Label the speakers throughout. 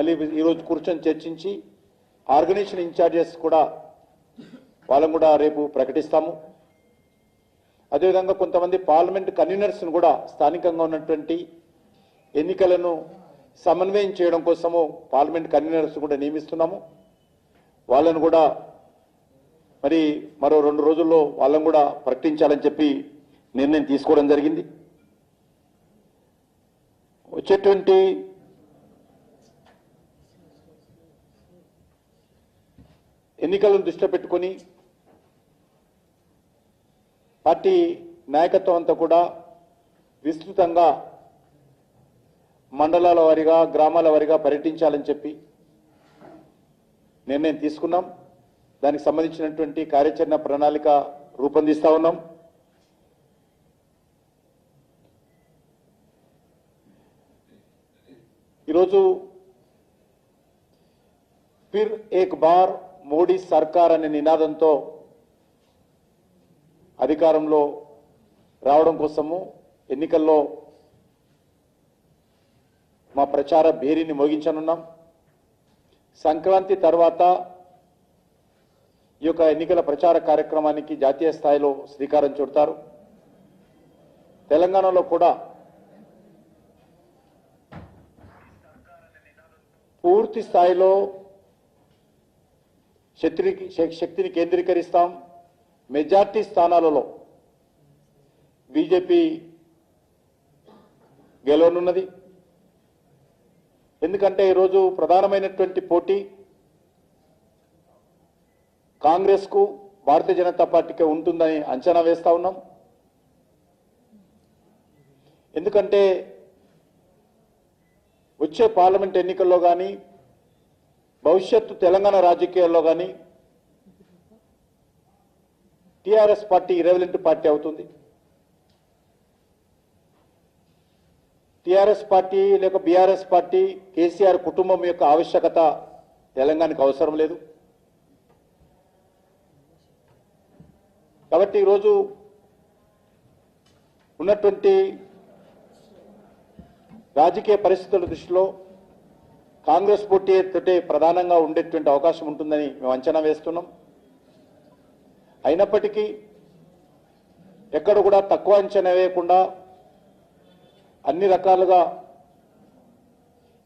Speaker 1: మళ్ళీ ఈరోజు కూర్చొని చర్చించి ఆర్గనైజేషన్ ఇన్ఛార్జెస్ కూడా వాళ్ళని కూడా రేపు ప్రకటిస్తాము. అదేవిధంగా కొంతమంది పార్లమెంట్ కన్వీనర్స్ను కూడా స్థానికంగా ఉన్నటువంటి ఎన్నికలను సమన్వయం చేయడం కోసము పార్లమెంట్ కన్వీనర్స్ కూడా నియమిస్తున్నాము. వాళ్ళను కూడా మరి మరో 2 రోజుల్లో వాళ్ళని కూడా ప్రకటించాలని చెప్పి నిర్ణయం తీసుకోవడం జరిగింది. వచ్చేటువంటి ఎన్నికలను దృష్టిలో పెట్టుకొని పార్టీ నాయకత్వం అంతా కూడా విస్తృతంగా మండలాల వారీగా గ్రామాల వారీగా పర్యటించాలని చెప్పి నిర్ణయం తీసుకున్నాం. దానికి సంబంధించినటువంటి కార్యాచరణ ప్రణాళిక రూపొందిస్తా ఉన్నాం. ఈరోజు ఫిర్ ఏక్ బార్ మోడీ సర్కార్ అనే నినాదంతో అధికారంలో రావడం కోసము ఎన్నికల్లో మా ప్రచార భేరీని మోగించనున్నాం. సంక్రాంతి తర్వాత ఈ యొక్క ఎన్నికల ప్రచార కార్యక్రమానికి జాతీయ స్థాయిలో శ్రీకారం చుడతారు. తెలంగాణలో కూడా పూర్తి స్థాయిలో శక్తిని కేంద్రీకరిస్తాం. మెజార్టీ స్థానాలలో బీజేపీ గెలవనున్నది. ఎందుకంటే ఈరోజు ప్రధానమైనటువంటి పోటీ కాంగ్రెస్కు భారతీయ జనతా పార్టీకి ఉంటుందని అంచనా వేస్తా ఉన్నాం. ఎందుకంటే వచ్చే పార్లమెంట్ ఎన్నికల్లో కానీ భవిష్యత్తు తెలంగాణ రాజకీయాల్లో కానీ టీఆర్ఎస్ పార్టీ ఇర్రెలెవెంట్ పార్టీ అవుతుంది. టీఆర్ఎస్ పార్టీ లేక బీఆర్ఎస్ పార్టీ కేసీఆర్ కుటుంబం యొక్క ఆవశ్యకత తెలంగాణకు అవసరం లేదు. కాబట్టి ఈరోజు ఉన్నటువంటి రాజకీయ పరిస్థితుల దృష్టిలో కాంగ్రెస్ పోటీ తోటే ప్రధానంగా ఉండేటువంటి అవకాశం ఉంటుందని మేము అంచనా వేస్తున్నాం. అయినప్పటికీ ఎక్కడ కూడా తక్కువ అంచనా వేయకుండా అన్ని రకాలుగా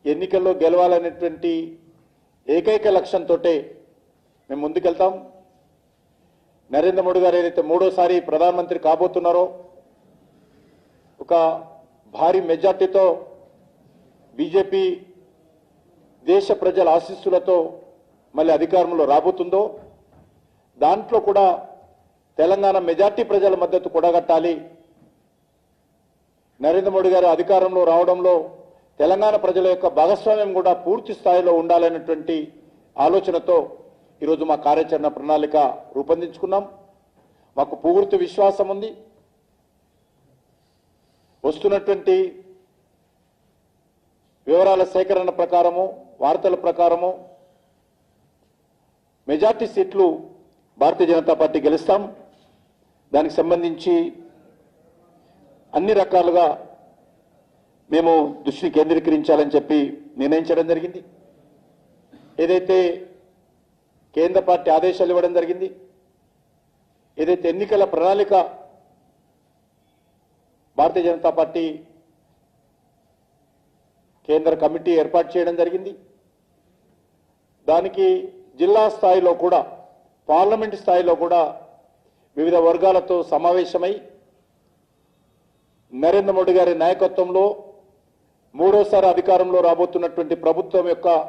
Speaker 1: ఎన్నికల్లో గెలవాలనేటువంటి ఏకైక లక్ష్యంతో మేము ముందుకెళ్తాం. నరేంద్ర మోడీ గారు ఏదైతే 3వసారి ప్రధానమంత్రి కాబోతున్నారో ఒక భారీ మెజార్టీతో బీజేపీ దేశ ప్రజల ఆశీస్సులతో మళ్ళీ అధికారంలో రాబోతుందో దాంట్లో కూడా తెలంగాణ మెజార్టీ ప్రజల మద్దతు కూడగట్టాలి. నరేంద్ర మోడీ గారు అధికారంలో రావడంలో తెలంగాణ ప్రజల యొక్క భాగస్వామ్యం కూడా పూర్తి స్థాయిలో ఉండాలనేటువంటి ఆలోచనతో ఈరోజు మా కార్యాచరణ ప్రణాళిక రూపొందించుకున్నాం. మాకు పూర్తి విశ్వాసం ఉంది. వస్తున్నటువంటి వివరాల సేకరణ ప్రకారము వార్తల ప్రకారము మెజార్టీ సీట్లు భారతీయ జనతా పార్టీ గెలుస్తాం. దానికి సంబంధించి అన్ని రకాలుగా మేము దృష్టిని కేంద్రీకరించాలని చెప్పి నిర్ణయించడం జరిగింది. ఏదైతే కేంద్ర పార్టీ ఆదేశాలు ఇవ్వడం జరిగింది, ఏదైతే ఎన్నికల ప్రణాళిక భారతీయ జనతా పార్టీ కేంద్ర కమిటీ ఏర్పాటు చేయడం జరిగింది, దానికి జిల్లా స్థాయిలో కూడా పార్లమెంటు స్థాయిలో కూడా వివిధ వర్గాలతో సమావేశమై నరేంద్ర మోడీ గారి నాయకత్వంలో 3వసారి అధికారంలో రాబోతున్నటువంటి ప్రభుత్వం యొక్క